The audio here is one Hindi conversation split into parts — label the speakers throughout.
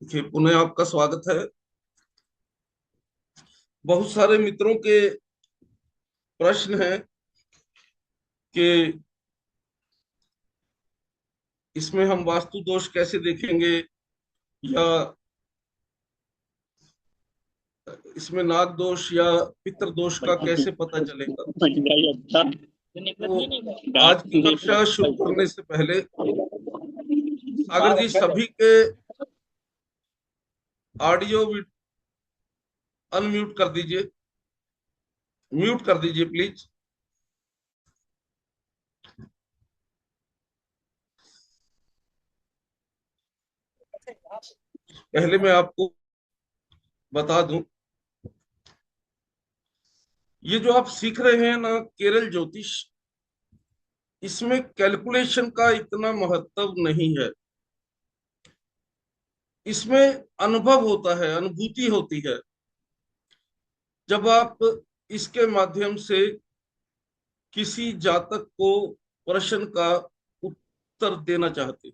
Speaker 1: फिर पुनः आपका स्वागत है। बहुत सारे मित्रों के प्रश्न हैं कि इसमें हम वास्तु दोष कैसे देखेंगे, या इसमें नाग दोष या पितृ दोष का कैसे पता चलेगा। तो आज की कक्षा शुरू करने से पहले सागर जी सभी के ऑडियो अनम्यूट कर दीजिए, म्यूट कर दीजिए प्लीज। पहले मैं आपको बता दूं, ये जो आप सीख रहे हैं ना केरल ज्योतिष, इसमें कैलकुलेशन का इतना महत्व नहीं है। इसमें अनुभव होता है, अनुभूति होती है। जब आप इसके माध्यम से किसी जातक को प्रश्न का उत्तर देना चाहते,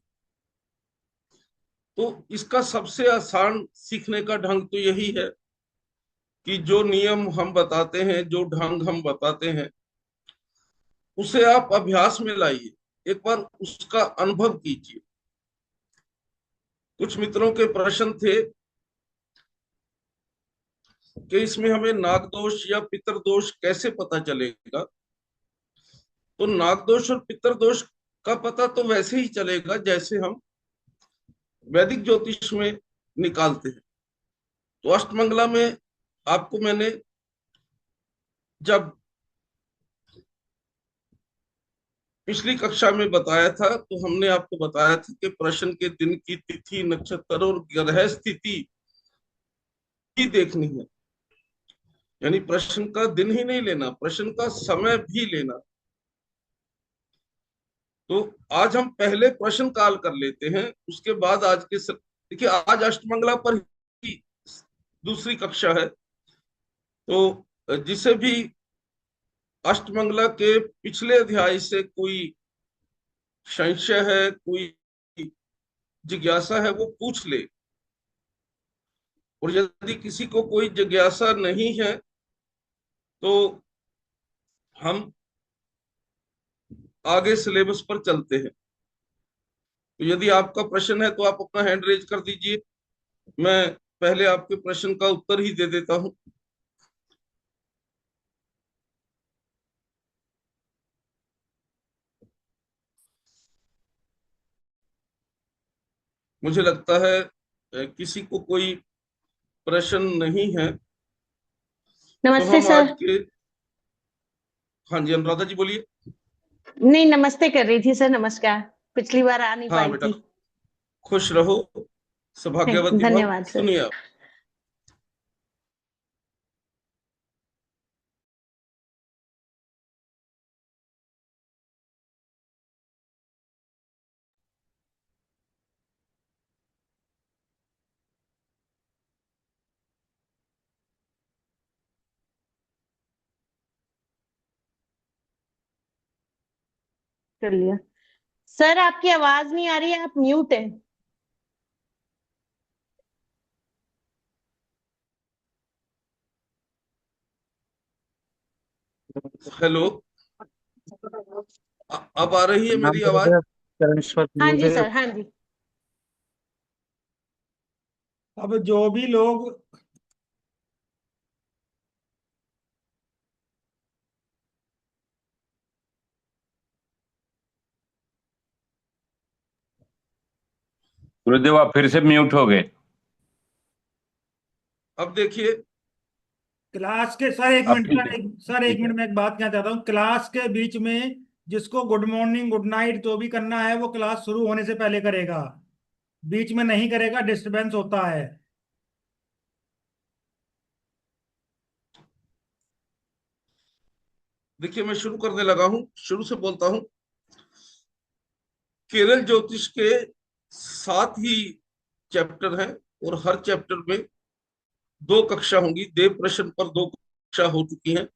Speaker 1: तो इसका सबसे आसान सीखने का ढंग तो यही है कि जो नियम हम बताते हैं, जो ढंग हम बताते हैं, उसे आप अभ्यास में लाइए, एक बार उसका अनुभव कीजिए। कुछ मित्रों के प्रश्न थे कि इसमें हमें नागदोष या पितृदोष कैसे पता चलेगा। तो नागदोष और पितृदोष का पता तो वैसे ही चलेगा जैसे हम वैदिक ज्योतिष में निकालते हैं। तो अष्टमंगला में आपको मैंने जब पिछली कक्षा में बताया था, तो हमने आपको बताया था कि प्रश्न के दिन की तिथि, नक्षत्र और ग्रह स्थिति ही देखनी है। यानी प्रश्न का दिन ही नहीं लेना, प्रश्न का समय भी लेना। तो आज हम पहले प्रश्न काल कर लेते हैं, उसके बाद आज के देखिए आज अष्टमंगला पर ही दूसरी कक्षा है। तो जिसे भी अष्टमंगला के पिछले अध्याय से कोई संशय है, कोई जिज्ञासा है, वो पूछ ले। और यदि किसी को कोई जिज्ञासा नहीं है तो हम आगे सिलेबस पर चलते हैं। तो यदि आपका प्रश्न है तो आप अपना हैंड रेज कर दीजिए, मैं पहले आपके प्रश्न का उत्तर ही दे देता हूं। मुझे लगता है किसी को कोई प्रश्न नहीं है। तो
Speaker 2: नमस्ते
Speaker 1: हम आज
Speaker 2: सर।
Speaker 1: के, हाँ जी अनुराधा जी बोलिए।
Speaker 2: नहीं, नमस्ते कर रही थी सर, नमस्कार। पिछली बार आ नहीं
Speaker 1: हाँ
Speaker 2: पाई
Speaker 1: बेटा,
Speaker 2: थी।
Speaker 1: खुश रहो, सौभाग्यवती भव।
Speaker 2: धन्यवाद सर।
Speaker 1: सुनिए आप।
Speaker 2: कर लिया सर। आपकी आवाज नहीं आ रही है, आप म्यूट है।
Speaker 1: हेलो, अब आ रही है
Speaker 3: नाम
Speaker 1: मेरी आवाज?
Speaker 3: गुरुदेव चरणेश्वर
Speaker 2: हाँ जी
Speaker 3: गुरुदेव।
Speaker 2: सर, हाँ जी।
Speaker 4: अब जो भी लोग
Speaker 5: गुरुदेव आप फिर से म्यूट हो गए।
Speaker 1: अब देखिए।
Speaker 4: क्लास के सर एक
Speaker 5: अब
Speaker 4: मिनट
Speaker 5: ठीक है,
Speaker 4: सर एक
Speaker 5: ठीक है।
Speaker 4: मिनट में एक बात कहना चाहता हूँ। क्लास के बीच में जिसको गुड मॉर्निंग गुड नाइट जो भी करना है वो क्लास शुरू होने से पहले करेगा, बीच में नहीं करेगा, डिस्टरबेंस होता है।
Speaker 1: देखिए मैं शुरू करने लगा हूं, शुरू से बोलता हूं। केरल ज्योतिष के 7 ही चैप्टर हैं, और हर चैप्टर में 2 कक्षा होंगी। देव प्रश्न पर 2 कक्षा हो चुकी हैं,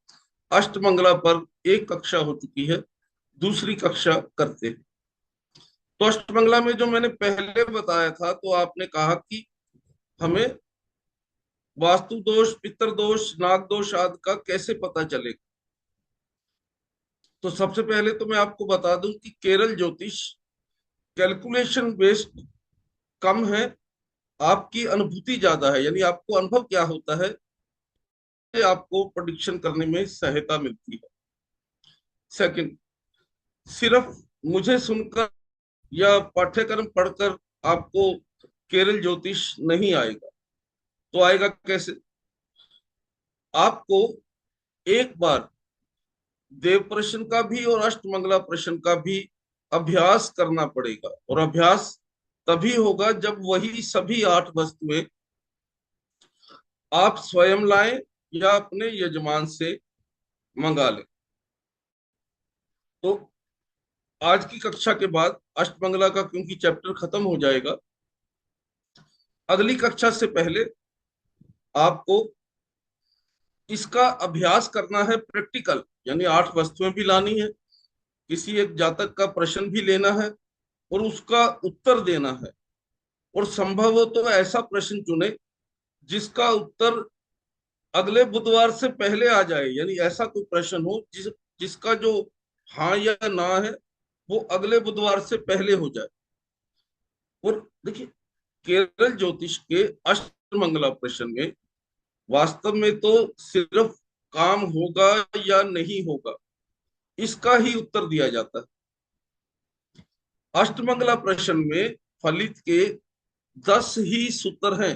Speaker 1: अष्टमंगला पर 1 कक्षा हो चुकी है, दूसरी कक्षा करते हैं। तो अष्टमंगला में जो मैंने पहले बताया था, तो आपने कहा कि हमें वास्तु दोष, पितृ दोष, नाग दोष आदि का कैसे पता चलेगा? तो सबसे पहले तो मैं आपको बता दूं कि केरल ज्योतिष कैलकुलेशन बेस्ड कम है, आपकी अनुभूति ज्यादा है, यानी आपको अनुभव क्या होता है, ये आपको प्रेडिक्शन करने में सहायता मिलती है। सेकंड, सिर्फ मुझे सुनकर या पाठ्यक्रम पढ़कर आपको केरल ज्योतिष नहीं आएगा। तो आएगा कैसे? आपको एक बार देव प्रश्न का भी और अष्टमंगला प्रश्न का भी अभ्यास करना पड़ेगा, और अभ्यास तभी होगा जब वही सभी 8 वस्तुएं आप स्वयं लाएं या अपने यजमान से मंगा लें। तो आज की कक्षा के बाद अष्टमंगला का क्योंकि चैप्टर खत्म हो जाएगा, अगली कक्षा से पहले आपको इसका अभ्यास करना है प्रैक्टिकल, यानी 8 वस्तुएं भी लानी है, किसी एक जातक का प्रश्न भी लेना है और उसका उत्तर देना है। और संभव हो तो ऐसा प्रश्न चुने जिसका उत्तर अगले बुधवार से पहले आ जाए, यानी ऐसा कोई प्रश्न हो जिसका जो हाँ या ना है वो अगले बुधवार से पहले हो जाए। और देखिए, केरल ज्योतिष के अष्टमंगला प्रश्न में वास्तव में तो सिर्फ काम होगा या नहीं होगा इसका ही उत्तर दिया जाता है। अष्टमंगला प्रश्न में फलित के 10 ही सूत्र हैं।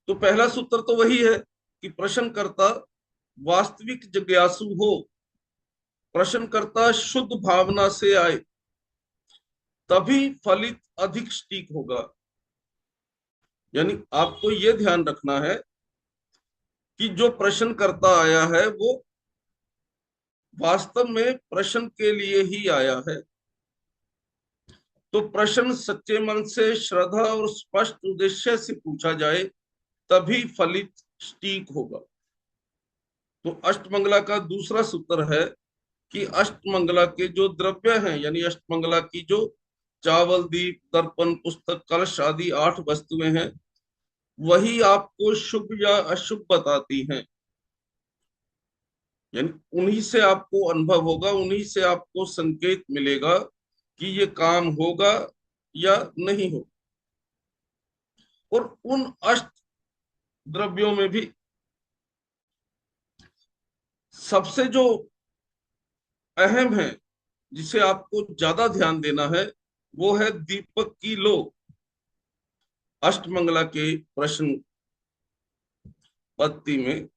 Speaker 1: तो पहला सूत्र तो वही है कि प्रश्नकर्ता वास्तविक जिज्ञासु हो, प्रश्नकर्ता शुद्ध भावना से आए, तभी फलित अधिक सटीक होगा। यानी आपको यह ध्यान रखना है कि जो प्रश्नकर्ता आया है वो वास्तव में प्रश्न के लिए ही आया है। तो प्रश्न सच्चे मन से, श्रद्धा और स्पष्ट उद्देश्य से पूछा जाए तभी फलित सटीक होगा। तो अष्टमंगला का दूसरा सूत्र है कि अष्टमंगला के जो द्रव्य हैं, यानी अष्टमंगला की जो चावल, दीप, दर्पण, पुस्तक, कलश आदि 8 वस्तुएं हैं, वही आपको शुभ या अशुभ बताती हैं। यानी उन्हीं से आपको अनुभव होगा, उन्हीं से आपको संकेत मिलेगा कि ये काम होगा या नहीं हो। और उन अष्ट द्रव्यों में भी सबसे जो अहम है, जिसे आपको ज्यादा ध्यान देना है, वो है दीपक की लो। अष्टमंगला के प्रश्न पत्ती में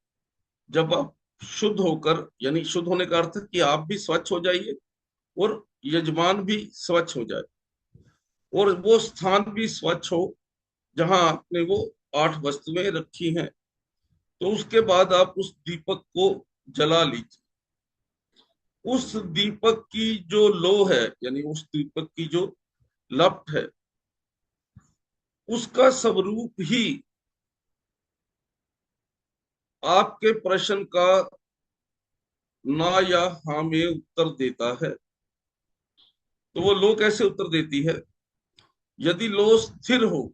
Speaker 1: जब आप शुद्ध होकर, यानी शुद्ध होने का अर्थ है कि आप भी स्वच्छ हो जाइए और यजमान भी स्वच्छ हो जाए और वो स्थान भी स्वच्छ हो जहां आपने वो 8 वस्तुएं रखी हैं, तो उसके बाद आप उस दीपक को जला लीजिए। उस दीपक की जो लो है, यानी उस दीपक की जो लपट है, उसका स्वरूप ही आपके प्रश्न का ना या हाँ में उत्तर देता है। तो वो लो कैसे उत्तर देती है? यदि लो स्थिर हो,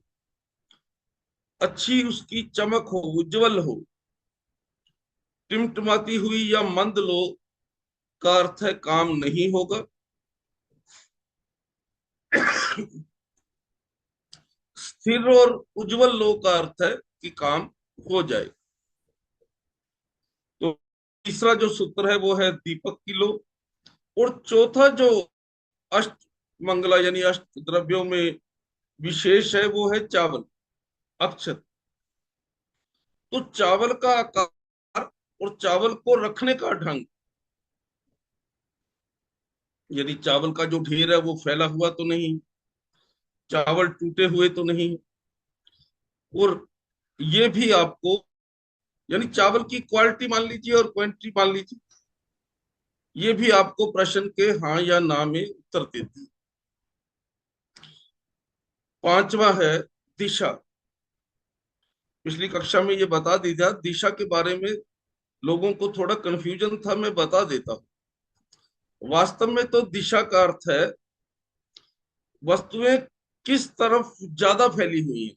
Speaker 1: अच्छी उसकी चमक हो, उज्जवल हो, टिमटिमाती हुई या मंद लो का अर्थ है काम नहीं होगा। स्थिर और उज्जवल लो का अर्थ है कि काम हो जाए। तो तीसरा जो सूत्र है वो है दीपक की लो। और चौथा जो अष्ट मंगला यानी अष्ट द्रव्यों में विशेष है वो है चावल, अक्षत। तो चावल का आकार और चावल को रखने का ढंग, यदि चावल का जो ढेर है वो फैला हुआ तो नहीं, चावल टूटे हुए तो नहीं, और ये भी आपको, यानी चावल की क्वालिटी मान लीजिए और क्वांटिटी मान लीजिए, ये भी आपको प्रश्न के हाँ या ना में उत्तर देती है। पांचवा है दिशा। पिछली कक्षा में ये बता दी था, दिशा के बारे में लोगों को थोड़ा कंफ्यूजन था, मैं बता देता हूँ। वास्तव में तो दिशा का अर्थ है वस्तुएं किस तरफ ज्यादा फैली हुई है,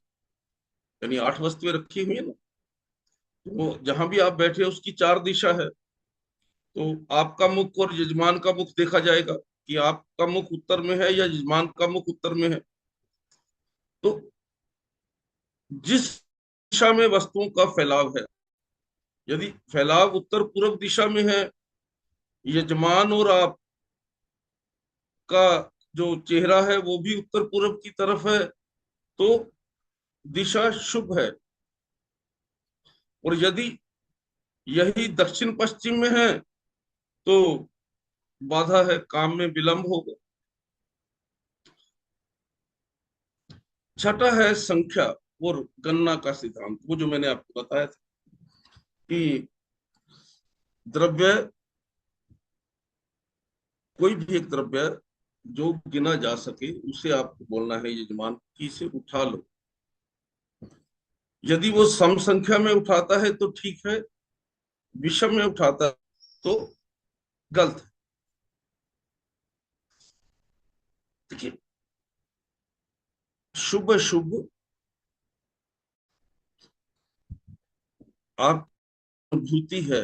Speaker 1: यानी 8 वस्तुएं रखी हुई है ना, तो जहां भी आप बैठे हो उसकी 4 दिशा है। तो आपका मुख और यजमान का मुख देखा जाएगा कि आपका मुख उत्तर में है या यजमान का मुख उत्तर में है। तो जिस दिशा में वस्तुओं का फैलाव है, यदि फैलाव उत्तर पूर्व दिशा में है, यजमान और आपका जो चेहरा है वो भी उत्तर पूर्व की तरफ है, तो दिशा शुभ है। और यदि यही दक्षिण पश्चिम में है तो बाधा है, काम में विलंब होगा। छठा है संख्या और गणना का सिद्धांत, वो जो मैंने आपको बताया था कि द्रव्य, कोई भी एक द्रव्य जो गिना जा सके उसे आपको बोलना है यजमान की इसे उठा लो। यदि वो सम संख्या में उठाता है तो ठीक है, विषम में उठाता है तो गलत है। देखिए, शुभ शुभ आप अनुभूति है,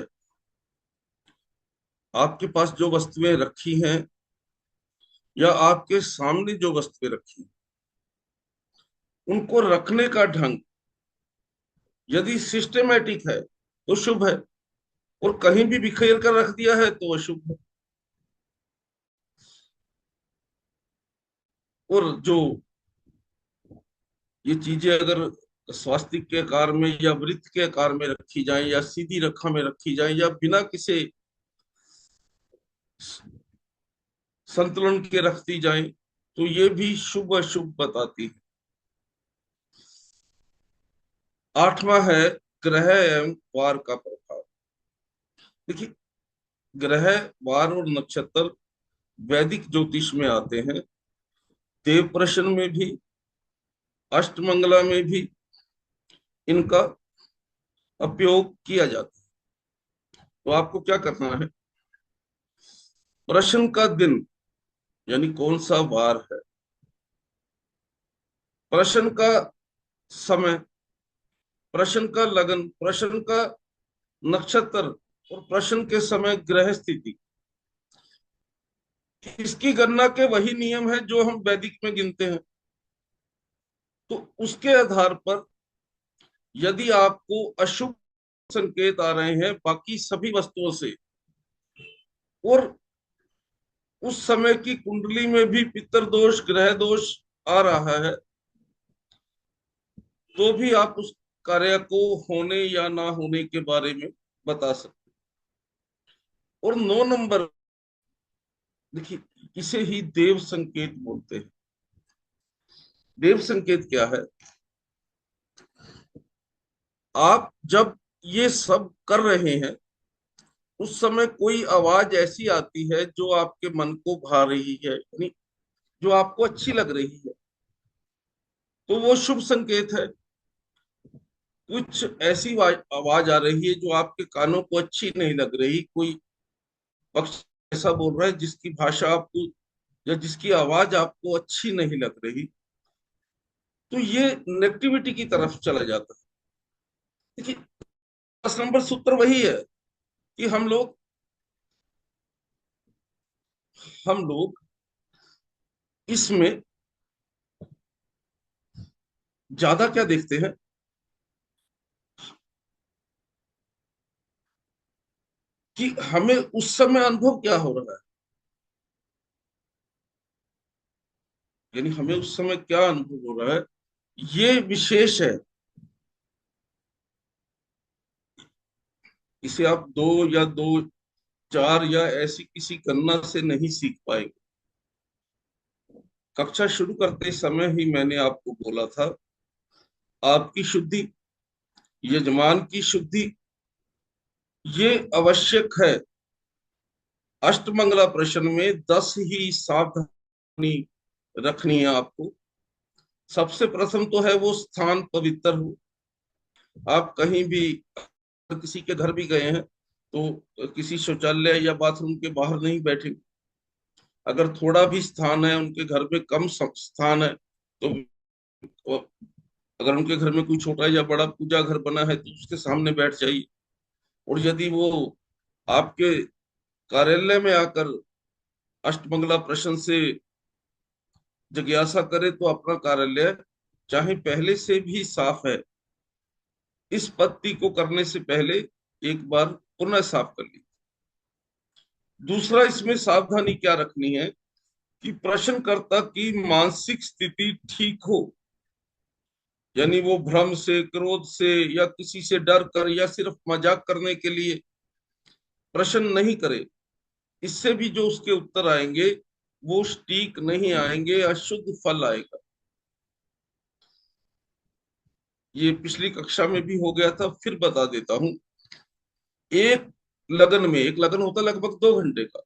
Speaker 1: आपके पास जो वस्तुएं रखी हैं या आपके सामने जो वस्तुएं रखी हैं, उनको रखने का ढंग यदि सिस्टेमेटिक है तो शुभ है, और कहीं भी बिखेर कर रख दिया है तो अशुभ है। और जो ये चीजें अगर स्वास्तिक के आकार में या वृत्त के आकार में रखी जाए या सीधी रेखा में रखी जाए या बिना किसी संतुलन के रख दी जाए तो ये भी शुभ अशुभ बताती है। आठवां है ग्रह एवं वार का प्रभाव। देखिए, ग्रह, वार और नक्षत्र वैदिक ज्योतिष में आते हैं, देव प्रश्न में भी, अष्टमंगला में भी इनका उपयोग किया जाता है। तो आपको क्या करना है, प्रश्न का दिन यानी कौन सा वार है, प्रश्न का समय, प्रश्न का लगन, प्रश्न का नक्षत्र और प्रश्न के समय ग्रह स्थिति, इसकी गणना के वही नियम है जो हम वैदिक में गिनते हैं। तो उसके आधार पर यदि आपको अशुभ संकेत आ रहे हैं बाकी सभी वस्तुओं से, और उस समय की कुंडली में भी पितर दोष, ग्रह दोष आ रहा है, तो भी आप उस कार्य को होने या ना होने के बारे में बता सकते हैं। और 9 नंबर, देखिए, इसे ही देव संकेत बोलते हैं। देव संकेत क्या है, आप जब ये सब कर रहे हैं उस समय कोई आवाज ऐसी आती है जो आपके मन को भा रही है, यानी जो आपको अच्छी लग रही है, तो वो शुभ संकेत है। कुछ ऐसी आवाज आ रही है जो आपके कानों को अच्छी नहीं लग रही, कोई पक्ष ऐसा बोल रहा है जिसकी भाषा आपको या जिसकी आवाज आपको अच्छी नहीं लग रही, तो ये नेगेटिविटी की तरफ चला जाता है। देखिए, 10 नंबर सूत्र वही है कि हम लोग इसमें ज्यादा क्या देखते हैं कि हमें उस समय अनुभव क्या हो रहा है, यानी हमें उस समय क्या अनुभव हो रहा है, ये विशेष है। इसे आप 2 या 2 4 या ऐसी किसी गणना से नहीं सीख पाएंगे। कक्षा शुरू करते समय ही मैंने आपको बोला था, आपकी शुद्धि, यजमान की शुद्धि, ये आवश्यक है। अष्टमंगला प्रश्न में 10 ही सावधानी रखनी है आपको। सबसे प्रथम तो है वो स्थान पवित्र हो। आप कहीं भी किसी के घर भी गए हैं तो किसी शौचालय या बाथरूम के बाहर नहीं बैठेंगे। अगर थोड़ा भी स्थान है, उनके घर में कम स्थान है, तो अगर उनके घर में कोई छोटा या बड़ा पूजा घर बना है तो उसके सामने बैठ जाइए। और यदि वो आपके कार्यालय में आकर अष्टमंगला प्रश्न से जिज्ञासा करे तो अपना कार्यालय चाहे पहले से भी साफ है, इस पत्ती को करने से पहले एक बार पुनः साफ कर ली। दूसरा इसमें सावधानी क्या रखनी है कि प्रश्नकर्ता की मानसिक स्थिति ठीक हो, यानी वो भ्रम से, क्रोध से या किसी से डर कर या सिर्फ मजाक करने के लिए प्रश्न नहीं करे। इससे भी जो उसके उत्तर आएंगे वो सटीक नहीं आएंगे, अशुद्ध फल आएगा। ये पिछली कक्षा में भी हो गया था, फिर बता देता हूं। एक लगन में, एक लगन होता है लगभग 2 घंटे का,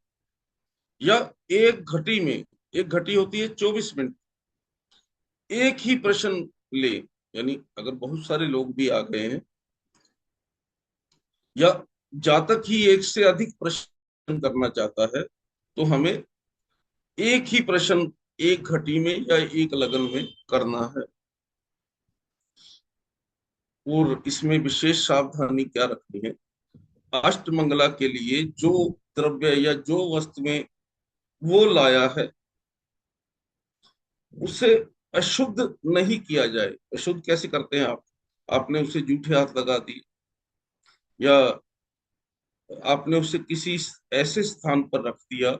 Speaker 1: या एक घटी में, एक घटी होती है 24 मिनट, एक ही प्रश्न ले, यानी अगर बहुत सारे लोग भी आ गए हैं या जातक ही एक से अधिक प्रश्न करना चाहता है तो हमें एक ही प्रश्न एक घटी में या एक लगन में करना है। और इसमें विशेष सावधानी क्या रखनी है, अष्टमंगला के लिए जो द्रव्य या जो वस्तुएं वो लाया है उसे अशुद्ध नहीं किया जाए। अशुद्ध कैसे करते हैं आप? आपने उसे जूठे हाथ लगा दिए या आपने उसे किसी ऐसे स्थान पर रख दिया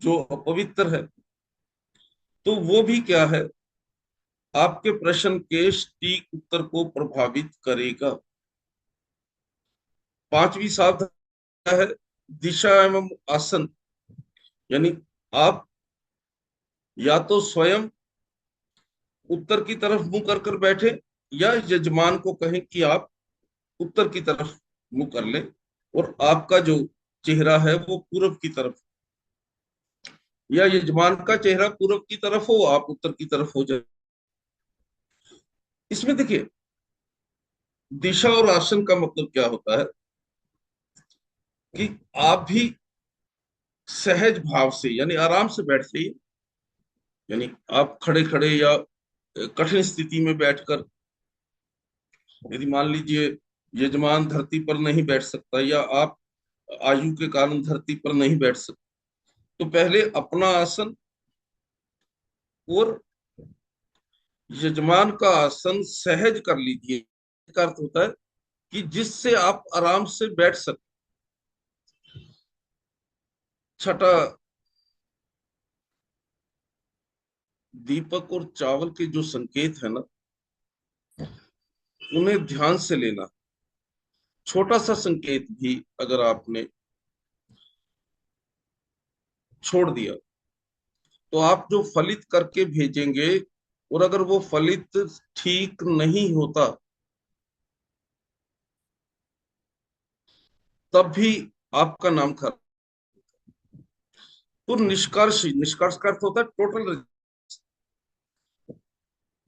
Speaker 1: जो अपवित्र है, तो वो भी क्या है, आपके प्रश्न के सटीक उत्तर को प्रभावित करेगा। पांचवी सावधानी है दिशा एवं आसन, यानी आप या तो स्वयं उत्तर की तरफ मुंह कर कर बैठे या यजमान को कहें कि आप उत्तर की तरफ मुंह कर लें और आपका जो चेहरा है वो पूरब की तरफ, या यजमान का चेहरा पूरब की तरफ हो, आप उत्तर की तरफ हो जाए। इसमें देखिए दिशा और आसन का मतलब क्या होता है कि आप भी सहज भाव से यानी आराम से बैठ जाइए। यानी आप खड़े खड़े या कठिन स्थिति में बैठकर, यदि मान लीजिए यजमान धरती पर नहीं बैठ सकता या आप आयु के कारण धरती पर नहीं बैठ सकते, तो पहले अपना आसन और यजमान का आसन सहज कर लीजिए। इसका अर्थ होता है कि जिससे आप आराम से बैठ सके। छठा, दीपक और चावल के जो संकेत है ना, उन्हें ध्यान से लेना। छोटा सा संकेत भी अगर आपने छोड़ दिया तो आप जो फलित करके भेजेंगे, और अगर वो फलित ठीक नहीं होता तब भी आपका नाम खराब। तो निष्कर्ष, निष्कर्ष का अर्थ होता है टोटल।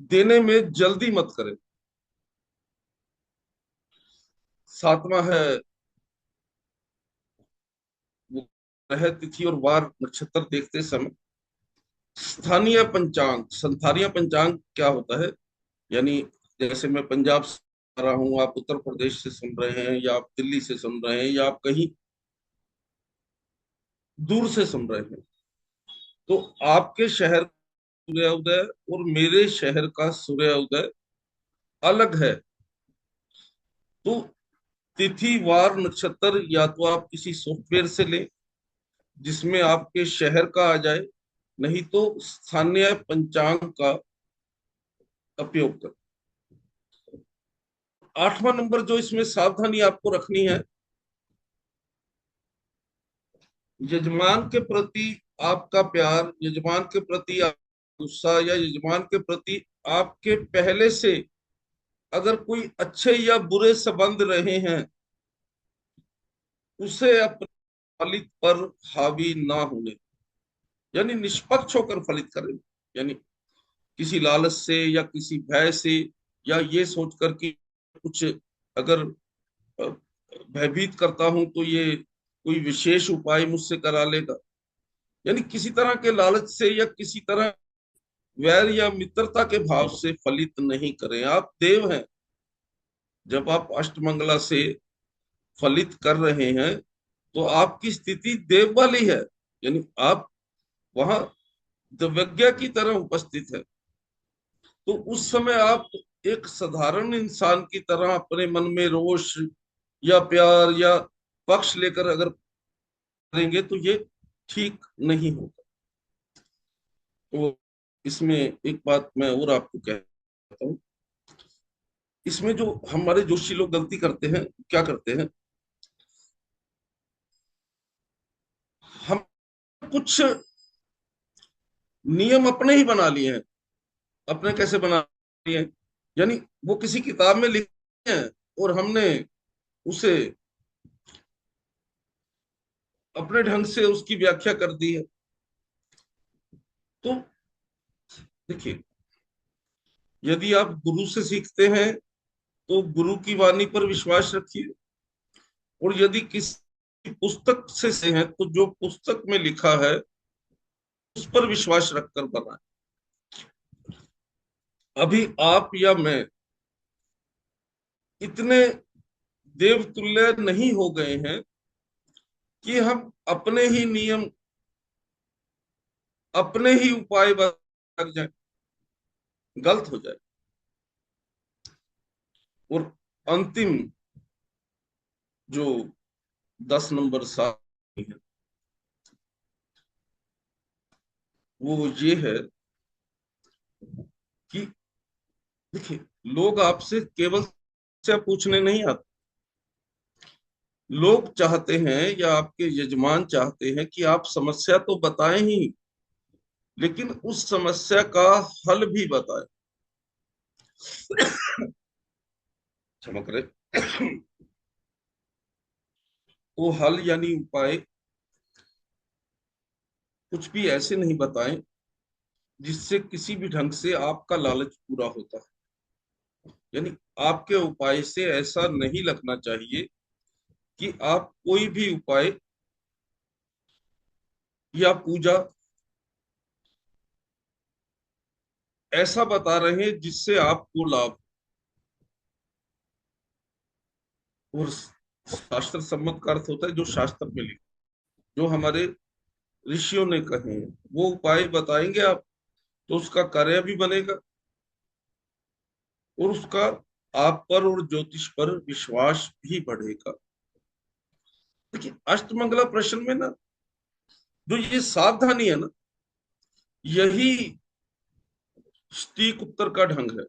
Speaker 1: देने में जल्दी मत करें। सातवां है वो ग्रह तिथि और वार नक्षत्र देखते समय स्थानीय पंचांग। स्थानीय पंचांग क्या होता है, यानी जैसे मैं पंजाब से आ रहा हूँ, आप उत्तर प्रदेश से सुन रहे हैं या आप दिल्ली से सुन रहे हैं या आप कहीं दूर से सुन रहे हैं, तो आपके शहर सूर्योदय और मेरे शहर का सूर्योदय अलग है। तो तिथि वार नक्षत्र या तो आप किसी सॉफ्टवेयर से लें जिसमें आपके शहर का आ जाए, नहीं तो स्थानीय पंचांग का उपयोग करें। आठवां नंबर जो इसमें सावधानी आपको रखनी है, यजमान के प्रति आपका प्यार, यजमान के प्रति गुस्सा या यजमान के प्रति आपके पहले से अगर कोई अच्छे या बुरे संबंध रहे हैं, उसे अपने फलित पर हावी ना होने, यानी निष्पक्ष होकर फलित करें। यानी किसी लालच से या किसी भय से या ये सोचकर कि कुछ अगर भयभीत करता हूं तो ये कोई विशेष उपाय मुझसे करा लेगा, यानी किसी तरह के लालच से या किसी तरह वैर या मित्रता के भाव से फलित नहीं करें। आप देव हैं, जब आप अष्टमंगला से फलित कर रहे हैं तो आपकी स्थिति देव वाली है, यानी आप वहां दिव्यज्ञ की तरह उपस्थित है। तो उस समय आप एक साधारण इंसान की तरह अपने मन में रोष या प्यार या पक्ष लेकर अगर करेंगे तो ये ठीक नहीं होगा। तो इसमें एक बात मैं और आपको कहता हूँ, इसमें जो हमारे जोशी लोग गलती करते हैं, क्या करते हैं, हम कुछ नियम अपने ही बना लिए हैं। अपने कैसे बना लिए हैं, यानी वो किसी किताब में लिखे हैं और हमने उसे अपने ढंग से उसकी व्याख्या कर दी है। तो देखिए, यदि आप गुरु से सीखते हैं तो गुरु की वाणी पर विश्वास रखिए, और यदि किसी पुस्तक से हैं तो जो पुस्तक में लिखा है उस पर विश्वास रखकर बनाए। अभी आप या मैं इतने देवतुल्य नहीं हो गए हैं कि हम अपने ही नियम, अपने ही उपाय लग जाए, गलत हो जाए। और अंतिम जो 10 नंबर साल है वो ये है कि देखिए, लोग आपसे केवल से पूछने नहीं आते। लोग चाहते हैं या आपके यजमान चाहते हैं कि आप समस्या तो बताएं ही, लेकिन उस समस्या का हल भी बताएं। क्षमा करें। वो हल यानी उपाय कुछ भी ऐसे नहीं बताएं जिससे किसी भी ढंग से आपका लालच पूरा होता है। यानी आपके उपाय से ऐसा नहीं लगना चाहिए कि आप कोई भी उपाय या पूजा ऐसा बता रहे हैं जिससे आपको लाभ। और शास्त्र सम्मत का अर्थ होता है जो शास्त्र में लिखा, जो हमारे ऋषियों ने कहे हैं, वो उपाय बताएंगे आप, तो उसका कार्य भी बनेगा और उसका आप पर और ज्योतिष पर विश्वास भी बढ़ेगा। देखिए, अष्टमंगला प्रश्न में ना जो ये सावधानी है ना, यही सटीक उत्तर का ढंग है।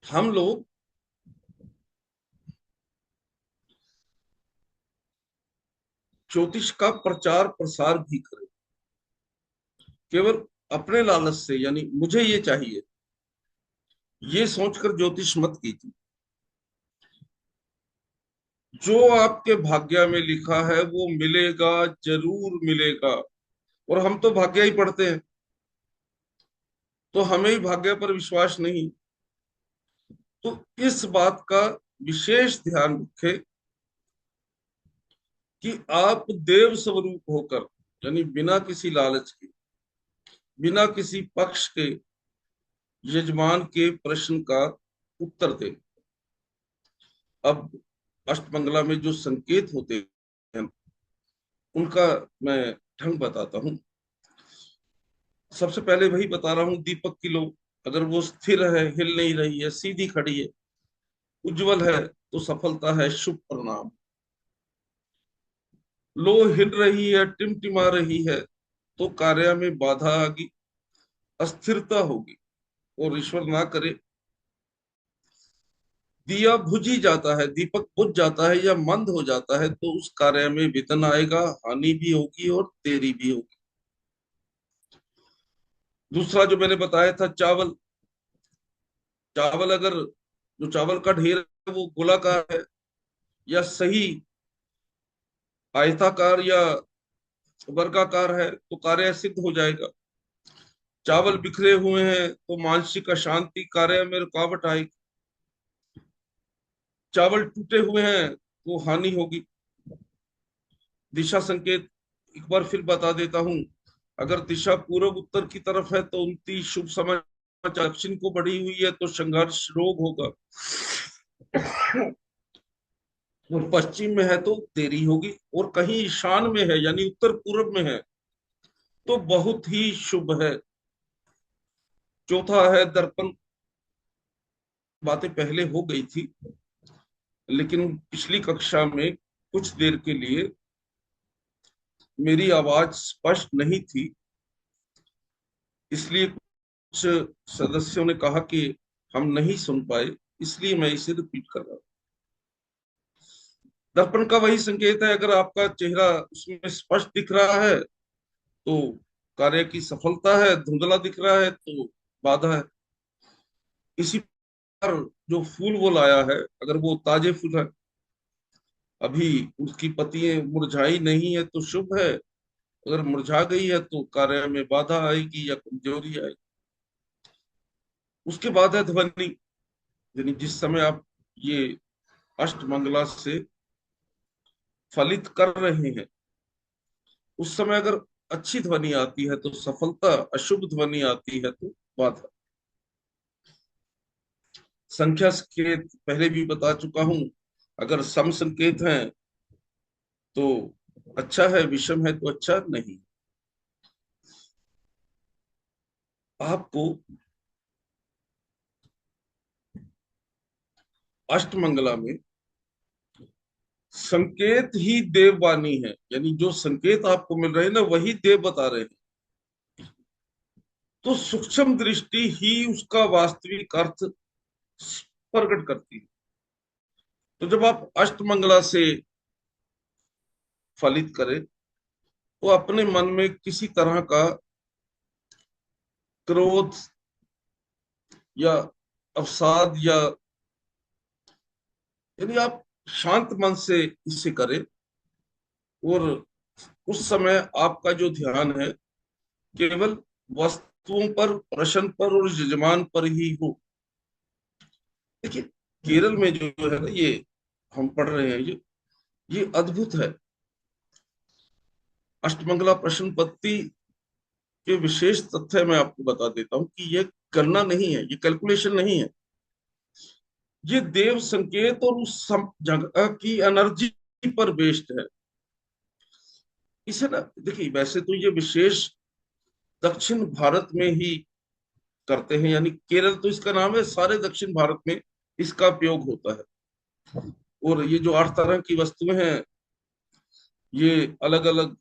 Speaker 1: हम लोग ज्योतिष का प्रचार प्रसार भी करें केवल अपने लालच से, यानी मुझे ये चाहिए, ये सोचकर ज्योतिष मत कीजिए। जो आपके भाग्य में लिखा है वो मिलेगा, जरूर मिलेगा। और हम तो भाग्य ही पढ़ते हैं, तो हमें ही भाग्य पर विश्वास नहीं। तो इस बात का विशेष ध्यान रखें कि आप देव स्वरूप होकर, यानी बिना किसी लालच के, बिना किसी पक्ष के यजमान के प्रश्न का उत्तर दें। अब अष्टमंगला में जो संकेत होते हैं उनका मैं ढंग बताता हूँ। सबसे पहले वही बता रहा हूँ, दीपक की लो, अगर वो स्थिर है, हिल नहीं रही है, सीधी खड़ी है, उज्जवल है, तो सफलता है, शुभ परिणाम। लो हिल रही है, टिमटिमा रही है, तो कार्य में बाधा आगी, अस्थिरता होगी। और ईश्वर ना करे दिया बुझ ही जाता है, दीपक बुझ जाता है या मंद हो जाता है, तो उस कार्य में विघ्न आएगा, हानि भी होगी और देरी भी होगी। दूसरा जो मैंने बताया था, चावल, चावल अगर जो चावल का ढेर है वो गोलाकार है या सही आयताकार या वर्गाकार है, तो कार्य सिद्ध हो जाएगा। चावल बिखरे हुए हैं तो मानसिक अशांति, कार्य में रुकावट आएगी। चावल टूटे हुए हैं तो हानि होगी। दिशा संकेत एक बार फिर बता देता हूं, अगर दिशा पूर्व उत्तर की तरफ है तो उनती शुभ समय, दक्षिण को बढ़ी हुई है तो संघर्ष रोग होगा, और पश्चिम में है तो देरी होगी, और कहीं ईशान में है यानी उत्तर पूर्व में है तो बहुत ही शुभ है। चौथा है दर्पण। बातें पहले हो गई थी, लेकिन पिछली कक्षा में कुछ देर के लिए मेरी आवाज स्पष्ट नहीं थी, इसलिए कुछ सदस्यों ने कहा कि हम नहीं सुन पाए, इसलिए मैं इसे रिपीट कर रहा हूं। दर्पण का वही संकेत है, अगर आपका चेहरा उसमें स्पष्ट दिख रहा है तो कार्य की सफलता है, धुंधला दिख रहा है तो बाधा है। इसी पर जो फूल वो लाया है, अगर वो ताजे फूल है, अभी उसकी पत्तियां मुरझाई नहीं है तो शुभ है, अगर मुरझा गई है तो कार्य में बाधा आएगी या कमजोरी आएगी। उसके बाद है ध्वनि, यानी जिस समय आप ये अष्टमंगला से फलित कर रहे हैं उस समय अगर अच्छी ध्वनि आती है तो सफलता, अशुभ ध्वनि आती है तो बाधा। संख्या संकेत पहले भी बता चुका हूं, अगर सम संकेत हैं तो अच्छा है, विषम है तो अच्छा नहीं। आपको अष्टमंगला में संकेत ही देववाणी है, यानी जो संकेत आपको मिल रहे हैं ना वही देव बता रहे हैं, तो सूक्ष्म दृष्टि ही उसका वास्तविक अर्थ प्रकट करती है। तो जब आप अष्टमंगला से फलित करें तो अपने मन में किसी तरह का क्रोध या अवसाद, या यानी आप शांत मन से इसे करें, और उस समय आपका जो ध्यान है केवल वस्तुओं पर, प्रश्न पर और यजमान पर ही हो। देखिए, केरल में जो है ना ये हम पढ़ रहे हैं, ये अद्भुत है। अष्टमंगला प्रश्न पत्ती के विशेष तथ्य मैं आपको बता देता हूं कि ये करना नहीं है, ये कैलकुलेशन नहीं है, ये देव संकेत और उस जगह की एनर्जी पर बेस्ड है। इसे ना देखिए, वैसे तो ये विशेष दक्षिण भारत में ही करते हैं, यानी केरल तो इसका नाम है, सारे दक्षिण भारत में इसका उपयोग होता है। और ये जो 8 तरह की वस्तुएं हैं ये अलग अलग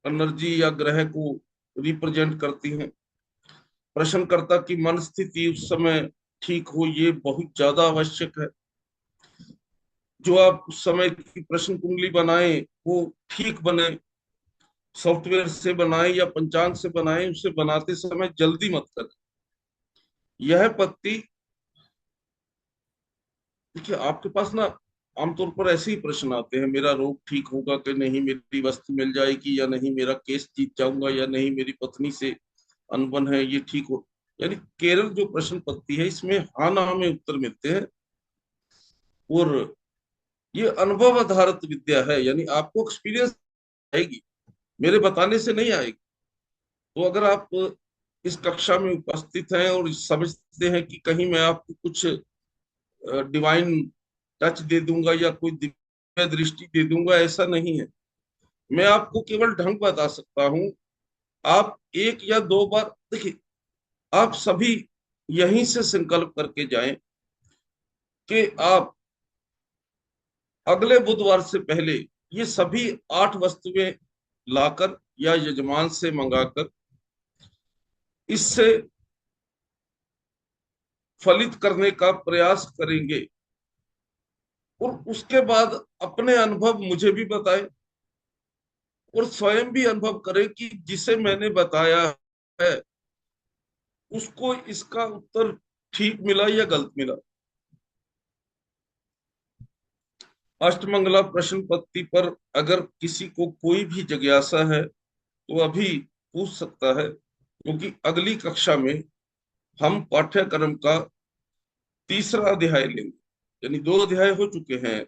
Speaker 1: एनर्जी या ग्रह को रिप्रेजेंट करती हैं। प्रश्नकर्ता की मन स्थिति उस समय ठीक हो, ये बहुत ज्यादा आवश्यक है। जो आप उस समय की प्रश्न कुंडली बनाएं वो ठीक बने, सॉफ्टवेयर से बनाएं या पंचांग से बनाएं, उसे बनाते समय जल्दी मत करें। यह पत्ती, देखिए आपके पास ना आमतौर पर ऐसे ही प्रश्न आते हैं, मेरा रोग ठीक होगा कि नहीं, मेरी वस्तु मिल जाएगी या नहीं, मेरा केस जीत जाऊंगा या नहीं, मेरी पत्नी से अनबन है ये ठीक हो। यानी केरल जो प्रश्न पत्ती है इसमें हाँ ना में उत्तर मिलते हैं, और ये अनुभव आधारित विद्या है, यानी आपको एक्सपीरियंस आएगी, मेरे बताने से नहीं आएगी। तो अगर आप इस कक्षा में उपस्थित हैं और समझते हैं कि कहीं मैं आपको कुछ डिवाइन टच दे दूंगा या कोई दिव्य दृष्टि दे दूंगा, ऐसा नहीं है। मैं आपको केवल ढंग बता सकता हूं। आप एक या दो बार देखिए, आप सभी यहीं से संकल्प करके जाएं कि आप अगले बुधवार से पहले ये सभी 8 वस्तुएं लाकर या यजमान से मंगाकर इससे फलित करने का प्रयास करेंगे, और उसके बाद अपने अनुभव मुझे भी बताएं और स्वयं भी अनुभव करें कि जिसे मैंने बताया है उसको इसका उत्तर ठीक मिला या गलत मिला। अष्टमंगला प्रश्न पत्ती पर अगर किसी को कोई भी जिज्ञासा है तो अभी पूछ सकता है, क्योंकि अगली कक्षा में हम पाठ्यक्रम का तीसरा अध्याय लेंगे, यानी 2 अध्याय हो चुके हैं,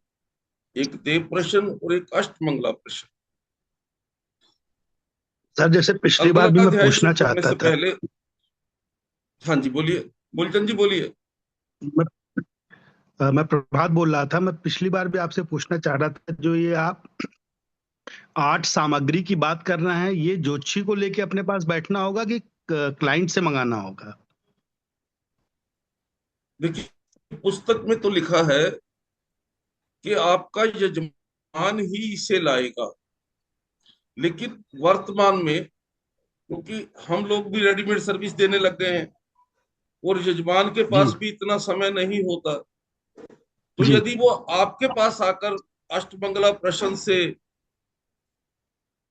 Speaker 1: एक देव प्रश्न और एक अष्टमंगला प्रश्न।
Speaker 3: सर जैसे पिछली बार भी
Speaker 1: अगला
Speaker 3: मैं
Speaker 1: अध्याय
Speaker 3: पूछना
Speaker 1: शुरू करने
Speaker 3: चाहता
Speaker 1: से
Speaker 3: था।
Speaker 1: पहले, हाँ जी बोलिए, मूलचंद जी बोलिए।
Speaker 3: मैं मैं प्रभात बोल रहा था। मैं पिछली बार भी आपसे पूछना चाह रहा था, जो ये आप आर्ट सामग्री की बात कर रहे हैं, ये ज्योतिषी को लेके अपने पास बैठना होगा कि क्लाइंट से मंगाना होगा?
Speaker 1: देखिए, पुस्तक में तो लिखा है कि आपका यजमान ही इसे लाएगा, लेकिन वर्तमान में क्योंकि हम लोग भी रेडीमेड सर्विस देने लग गए हैं और यजमान के
Speaker 3: जी।
Speaker 1: पास भी इतना समय नहीं होता, तो
Speaker 3: जी।
Speaker 1: यदि वो आपके पास आकर अष्टमंगला प्रश्न से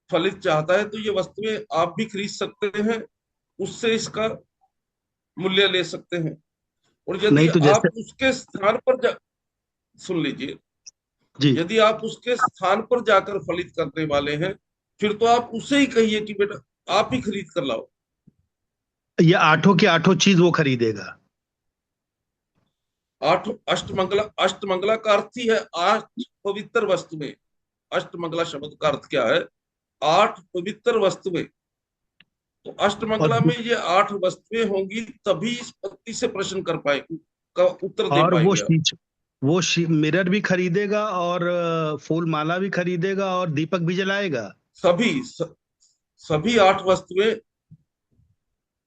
Speaker 1: फलित चाहता है, तो ये वस्तुएं आप भी खरीद सकते हैं, उससे इसका मूल्य ले सकते हैं। और यदि
Speaker 3: नहीं तो जैसे।
Speaker 1: आप उसके स्थान पर सुन लीजिए,
Speaker 3: जी।
Speaker 1: यदि आप उसके स्थान पर जाकर फलित करने वाले हैं, फिर तो आप उसे ही कहिए कि बेटा आप ही खरीद कर लाओ।
Speaker 3: ये आठों की आठों चीज वो खरीदेगा?
Speaker 1: आठ अष्टमंगला, अष्टमंगला का अर्थ ही है आठ पवित्र वस्तुएं। अष्टमंगला शब्द का अर्थ क्या है? आठ पवित्र वस्तुएं। तो
Speaker 3: और
Speaker 1: अष्टमंगला में ये आठ वस्तुएं होंगी, तभी इस पत्ती से प्रश्न कर पाएंगे, का उत्तर दे
Speaker 3: और
Speaker 1: पाएंगे आप।
Speaker 3: वो मिरर भी खरीदेगा, और फूल माला भी खरीदेगा, और दीपक भी जलाएगा?
Speaker 1: सभी सभी आठ वस्तुएं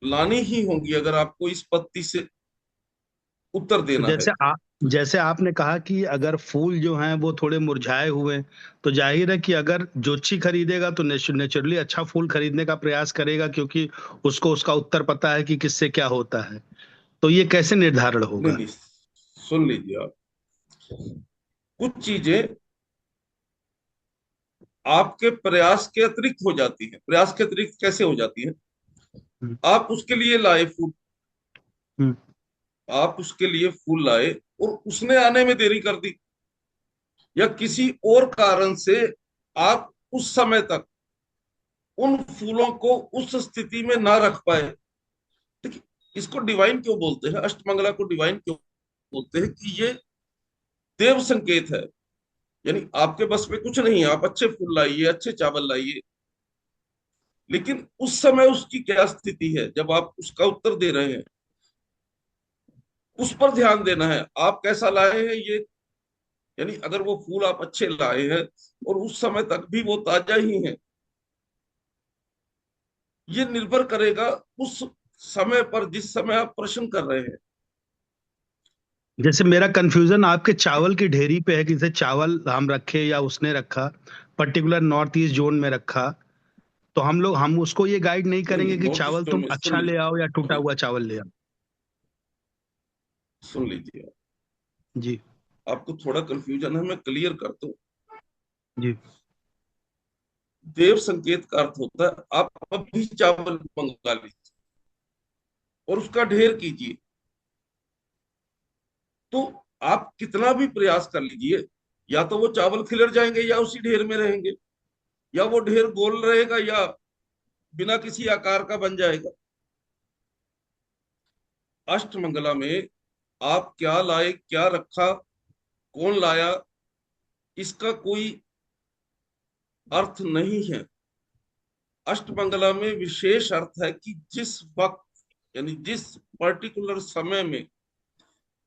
Speaker 1: लानी ही होंगी अगर आपको इस पत्ती से उत्तर
Speaker 3: तो
Speaker 1: देना है।
Speaker 3: जैसे आपने कहा कि अगर फूल जो हैं वो थोड़े मुरझाए हुए हैं, तो जाहिर है कि अगर ज्योतिषी खरीदेगा तो नेचुरली अच्छा फूल खरीदने का प्रयास करेगा, क्योंकि उसको उसका उत्तर पता है कि किससे क्या होता है। तो ये कैसे निर्धारण
Speaker 1: नहीं
Speaker 3: होगा?
Speaker 1: नहीं, सुन लीजिए आप, कुछ चीजें आपके प्रयास के अतिरिक्त हो जाती है। प्रयास के अतिरिक्त कैसे हो जाती है?
Speaker 3: हम्म।
Speaker 1: आप उसके लिए लाए फूल,
Speaker 3: हम्म।
Speaker 1: आप उसके लिए फूल लाए और उसने आने में देरी कर दी, या किसी और कारण से आप उस समय तक उन फूलों को उस स्थिति में ना रख पाए। देखिए, इसको डिवाइन क्यों बोलते हैं, अष्टमंगला को डिवाइन क्यों बोलते हैं? कि ये देव संकेत है। यानी आपके बस में कुछ नहीं है, आप अच्छे फूल लाइए, अच्छे चावल लाइए, लेकिन उस समय उसकी क्या स्थिति है जब आप उसका उत्तर दे रहे हैं, उस पर ध्यान देना है। आप कैसा लाए हैं ये, यानी अगर वो फूल आप अच्छे लाए हैं और उस समय तक भी वो ताजा ही है, ये निर्भर करेगा उस समय पर जिस समय आप प्रश्न कर रहे हैं।
Speaker 3: जैसे मेरा कंफ्यूजन आपके चावल की ढेरी पे है कि जैसे चावल हम रखे या उसने रखा, पर्टिकुलर नॉर्थ ईस्ट जोन में रखा, तो हम उसको ये गाइड नहीं
Speaker 1: नहीं
Speaker 3: करेंगे
Speaker 1: नहीं,
Speaker 3: कि
Speaker 1: नॉर्थ
Speaker 3: चावल
Speaker 1: ईस्ट जोन
Speaker 3: तुम
Speaker 1: में सुन
Speaker 3: अच्छा ले आओ या टूटा
Speaker 1: लीजिए,
Speaker 3: हुआ चावल ले आओ।
Speaker 1: सुन लीजिए,
Speaker 3: जी।
Speaker 1: आपको थोड़ा कंफ्यूजन है, मैं क्लियर कर दूं।
Speaker 3: जी।
Speaker 1: देव संकेत का अर्थ होता है आप अभी चावल मंगा लीजिए और उसका ढेर कीजिए, तो आप कितना भी प्रयास कर लीजिए, या तो वो चावल खिलर जाएंगे या उसी ढेर में रहेंगे, या वो ढेर गोल रहेगा या बिना किसी आकार का बन जाएगा। अष्टमंगला में आप क्या लाए, क्या रखा, कौन लाया, इसका कोई अर्थ नहीं है। अष्टमंगला में विशेष अर्थ है कि जिस वक्त, यानी जिस पर्टिकुलर समय में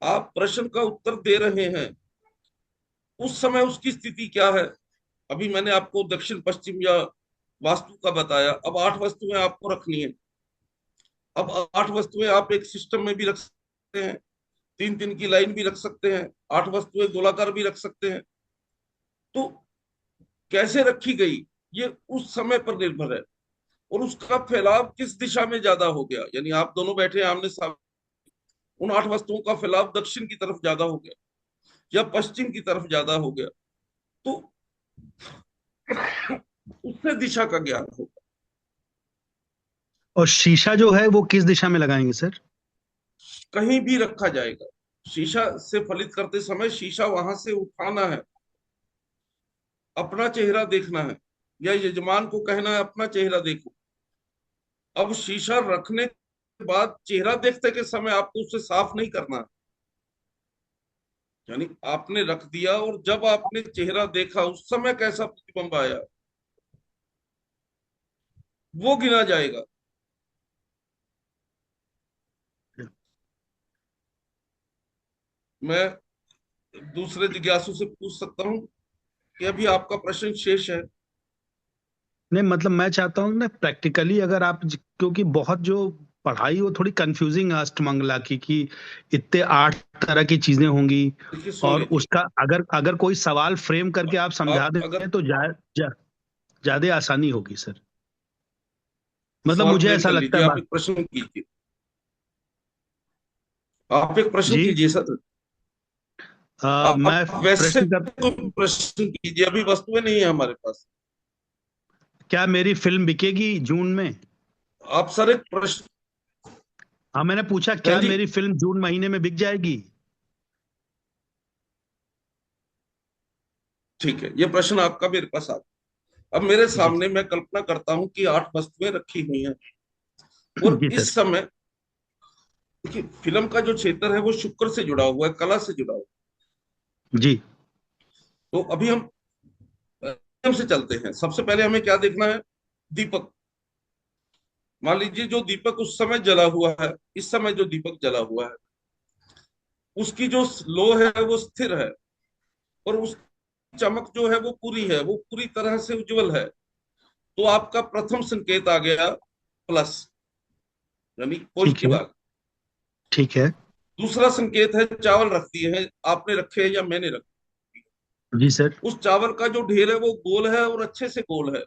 Speaker 1: आप प्रश्न का उत्तर दे रहे हैं, उस समय उसकी स्थिति क्या है। अभी मैंने आपको दक्षिण पश्चिम या वास्तु का बताया, अब आठ वस्तुएं आपको रखनी है। अब आठ वस्तुएं आप एक सिस्टम में भी रख सकते हैं, तीन तीन की लाइन भी रख सकते हैं, आठ वस्तुएं गोलाकार भी रख सकते हैं। तो कैसे रखी गई, ये उस समय पर निर्भर है, और उसका फैलाव किस दिशा में ज्यादा हो गया। यानी आप दोनों बैठे हैं आमने सामने, उन आठ वस्तुओं का फैलाव दक्षिण की तरफ ज्यादा हो गया या पश्चिम की तरफ ज्यादा हो गया, तो उससे दिशा का ज्ञान होगा।
Speaker 3: और शीशा जो है वो किस दिशा में लगाएंगे सर?
Speaker 1: कहीं भी रखा जाएगा। शीशा से फलित करते समय शीशा वहां से उठाना है, अपना चेहरा देखना है, या यजमान को कहना है अपना चेहरा देखो। अब शीशा रखने के बाद चेहरा देखते के समय आपको उसे साफ नहीं करना है। यानी आपने रख दिया और जब आपने चेहरा देखा उस समय कैसा प्रतिबिंब आया, वो गिना जाएगा। मैं दूसरे जिज्ञासु से पूछ सकता हूँ कि अभी आपका प्रश्न शेष है?
Speaker 3: नहीं मतलब मैं चाहता हूँ ना प्रैक्टिकली अगर आप क्योंकि बहुत जो पढ़ाई वो थोड़ी कंफ्यूजिंग है अष्टमंगला की कि इतने 8 तरह की चीजें होंगी।
Speaker 1: देखिए सुन
Speaker 3: और
Speaker 1: लीजिए,
Speaker 3: उसका अगर अगर कोई सवाल फ्रेम करके आप समझा
Speaker 1: आप अगर
Speaker 3: दें तो ज्यादा आसानी होगी सर। मतलब
Speaker 1: सवाल
Speaker 3: मुझे
Speaker 1: फ्रेम
Speaker 3: ऐसा
Speaker 1: कर
Speaker 3: लगता
Speaker 1: लीजिए,
Speaker 3: है
Speaker 1: आप एक प्रश्न कीजिए, आप एक प्रश्न
Speaker 3: जी।
Speaker 1: कीजिए सर।
Speaker 3: मैं
Speaker 1: आप वैसे
Speaker 3: प्रश्न कर
Speaker 1: कोई प्रश्न कीजिए, अभी वस्तुएं नहीं है हमारे पास।
Speaker 3: क्या मेरी फिल्म बिकेगी जून में?
Speaker 1: आप सर एक प्रश्न।
Speaker 3: हाँ मैंने पूछा
Speaker 1: हैं
Speaker 3: क्या
Speaker 1: जी,
Speaker 3: मेरी फिल्म जून महीने में बिक जाएगी?
Speaker 1: ठीक है, ये प्रश्न आपका मेरे पास आ गया। अब मेरे
Speaker 3: जी।
Speaker 1: सामने मैं कल्पना करता हूं कि 8 वस्तुएं रखी हुई हैं, और
Speaker 3: जी सर।
Speaker 1: इस समय देखिए, फिल्म का जो क्षेत्र है वो शुक्र से जुड़ा हुआ है, कला से जुड़ा हुआ है।
Speaker 3: जी।
Speaker 1: तो अभी हम नियम से चलते हैं। सबसे पहले हमें क्या देखना है? दीपक। मान लीजिए जो दीपक उस समय जला हुआ है, इस समय जो दीपक जला हुआ है, उसकी जो लो है वो स्थिर है, और उस चमक जो है वो पूरी है, वो पूरी तरह से उज्जवल है। तो आपका प्रथम संकेत आ गया प्लस, यानी
Speaker 3: ठीक
Speaker 1: पॉजिटिव
Speaker 3: है।
Speaker 1: आ गया।
Speaker 3: ठीक है।
Speaker 1: दूसरा संकेत है चावल रख दिए हैं, आपने रखे हैं या मैंने रखे।
Speaker 3: जी सर।
Speaker 1: उस चावल का जो ढेर है वो गोल है, और अच्छे से गोल है।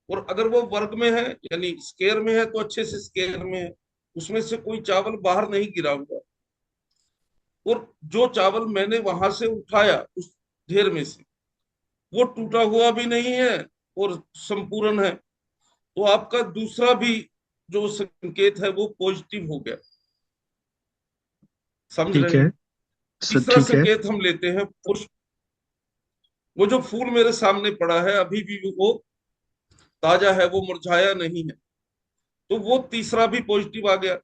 Speaker 1: और अगर वो वर्ग में है यानी स्क्वायर में है तो अच्छे से स्क्वायर में है, उसमें से कोई चावल बाहर नहीं गिरा हुआ। और जो चावल मैंने वहां से उठाया उस ढेर में से, वो टूटा हुआ भी नहीं है और संपूर्ण है। तो आपका दूसरा भी जो संकेत है वो पॉजिटिव हो गया। समझ
Speaker 3: ठीक
Speaker 1: रहे
Speaker 3: है
Speaker 1: हैं?
Speaker 3: सर।
Speaker 1: तीसरा
Speaker 3: ठीक है।
Speaker 1: संकेत हम लेते हैं पुष्प। वो जो फूल मेरे सामने पड़ा है अभी भी वो ताजा है, वो मुरझाया नहीं है। तो वो तीसरा भी पॉजिटिव आ गया।